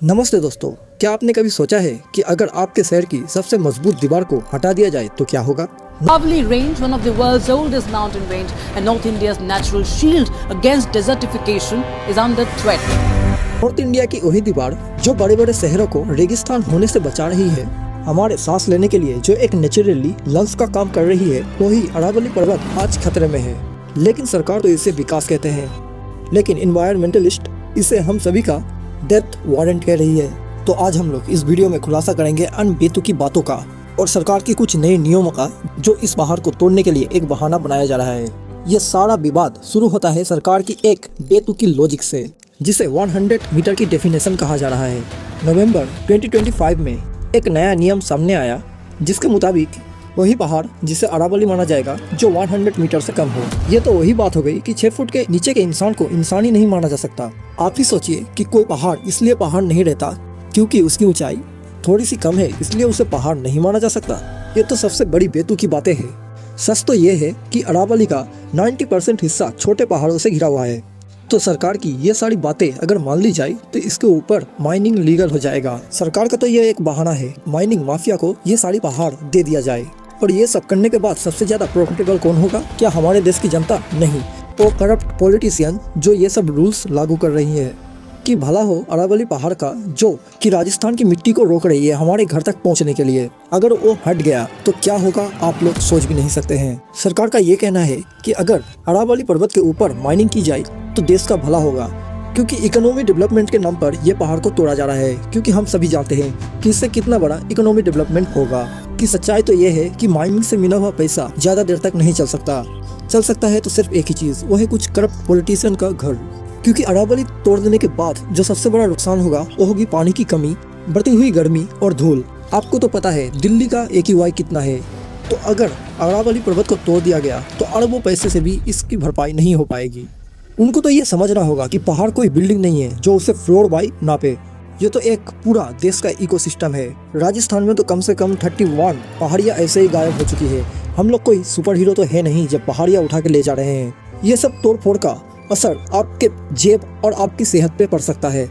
नमस्ते दोस्तों, क्या आपने कभी सोचा है कि अगर आपके शहर की सबसे मजबूत दीवार को हटा दिया जाए तो क्या होगा? Lovely Range, one of the world's oldest mountain range and North India's natural shield against desertification, is under threat. North India की वही दीवार जो बड़े बड़े शहरों को रेगिस्तान होने से बचा रही है, हमारे सांस लेने के लिए जो एक नेचुरली लंग्स का काम कर रही है, वही अरावली पर्वत आज खतरे में है। लेकिन सरकार तो इसे विकास कहते हैं, लेकिन इन्वायरमेंटलिस्ट इसे हम सभी का डेथ वारंट कह रही है। तो आज हम लोग इस वीडियो में खुलासा करेंगे अनबेतुकी बातों का और सरकार की कुछ नए नियमों का जो इस पहाड़ को तोड़ने के लिए एक बहाना बनाया जा रहा है। ये सारा विवाद शुरू होता है सरकार की एक बेतुकी लॉजिक से, जिसे 100 मीटर की डेफिनेशन कहा जा रहा है। नवंबर 2025 में एक नया नियम सामने आया जिसके मुताबिक वही पहाड़ जिसे अरावली माना जाएगा जो 100 मीटर से कम हो। ये तो वही बात हो गई कि 6 फुट के नीचे के इंसान को इंसान ही नहीं माना जा सकता। आप ही सोचिए कि कोई पहाड़ इसलिए पहाड़ नहीं रहता क्योंकि उसकी ऊंचाई थोड़ी सी कम है इसलिए उसे पहाड़ नहीं माना जा सकता। ये तो सबसे बड़ी बेतुकी बातें हैं। सच तो ये है कि अरावली का 90% हिस्सा छोटे पहाड़ों से घिरा हुआ है। तो सरकार की ये सारी बातें अगर मान ली जाए तो इसके ऊपर माइनिंग लीगल हो जाएगा। सरकार का तो ये एक बहाना है, माइनिंग माफिया को ये सारी पहाड़ दे दिया जाए। और ये सब करने के बाद सबसे ज्यादा प्रॉफिटेबल कौन होगा? क्या हमारे देश की जनता? नहीं, वो करप्ट पॉलिटिशियन जो ये सब रूल्स लागू कर रही है कि भला हो अरावली पहाड़ का, जो कि राजस्थान की मिट्टी को रोक रही है हमारे घर तक पहुंचने के लिए। अगर वो हट गया तो क्या होगा आप लोग सोच भी नहीं सकते हैं। सरकार का ये कहना है कि अगर अरावली पर्वत के ऊपर माइनिंग की जाए तो देश का भला होगा, क्योंकि इकोनॉमी डेवलपमेंट के नाम पर ये पहाड़ को तोड़ा जा रहा है। क्योंकि हम सभी जानते हैं कि इससे कितना बड़ा इकोनॉमी डेवलपमेंट होगा। कि सच्चाई तो ये है कि माइनिंग से मिला हुआ पैसा ज्यादा देर तक नहीं चल सकता है तो सिर्फ एक ही चीज, वो है कुछ करप्ट पॉलिटिशियन का घर। क्योंकि अरावली तोड़ देने के बाद जो सबसे बड़ा नुकसान होगा वो होगी पानी की कमी, बढ़ती हुई गर्मी और धूल। आपको तो पता है दिल्ली का AQI कितना है। तो अगर अरावली पर्वत को तोड़ दिया गया तो अरबों पैसे से भी इसकी भरपाई नहीं हो पाएगी। उनको तो ये समझना होगा कि पहाड़ कोई बिल्डिंग नहीं है जो उसे फ्लोर बाय नापे। ये तो एक पूरा देश का इकोसिस्टम है। राजस्थान में तो कम से कम 31 पहाड़ियाँ ऐसे ही गायब हो चुकी है। हम लोग कोई सुपर हीरो तो है नहीं जब पहाड़ियाँ उठा के ले जा रहे हैं। ये सब तोड़ फोड़ का असर आपके जेब और आपकी सेहत पे पड़ सकता है,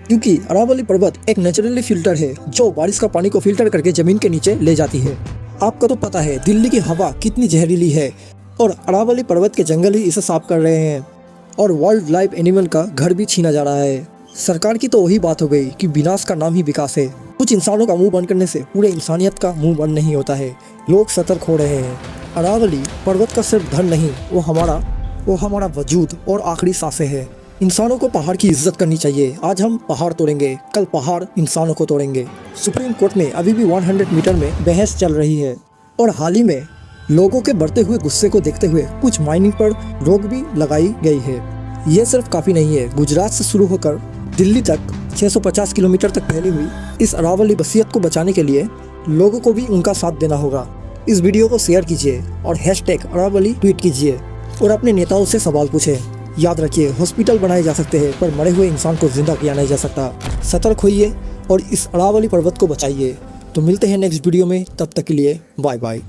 क्योंकि अरावली पर्वत एक नेचुरली फिल्टर है जो बारिश का पानी को फिल्टर करके जमीन के नीचे ले जाती है। आपको तो पता है दिल्ली की हवा कितनी जहरीली है और अरावली पर्वत के जंगल ही इसे साफ कर रहे हैं और वाइल्ड लाइफ एनिमल का घर भी छीना जा रहा है। सरकार की तो वही बात हो गई कि विनाश का नाम ही विकास है। कुछ इंसानों का मुंह बंद करने से पूरे इंसानियत का मुंह बंद नहीं होता है। लोग सतर्क हो रहे हैं। अरावली पर्वत का सिर्फ धन नहीं, वो हमारा वजूद और आखिरी सांसें हैं। इंसानों को पहाड़ की इज्जत करनी चाहिए। आज हम पहाड़ तोड़ेंगे, कल पहाड़ इंसानों को तोड़ेंगे। सुप्रीम कोर्ट में अभी भी 100 मीटर में बहस चल रही है और हाल ही में लोगों के बढ़ते हुए गुस्से को देखते हुए कुछ माइनिंग पर रोक भी लगाई गई है। ये सिर्फ काफ़ी नहीं है। गुजरात से शुरू होकर दिल्ली तक 650 किलोमीटर तक फैली हुई इस अरावली बसियत को बचाने के लिए लोगों को भी उनका साथ देना होगा। इस वीडियो को शेयर कीजिए और #अरावली ट्वीट कीजिए और अपने नेताओं से सवाल पूछें। याद रखिए, हॉस्पिटल बनाए जा सकते हैं पर मरे हुए इंसान को जिंदा किया नहीं जा सकता। सतर्क होइए और इस अरावली पर्वत को बचाइए। तो मिलते हैं नेक्स्ट वीडियो में, तब तक के लिए बाय बाय।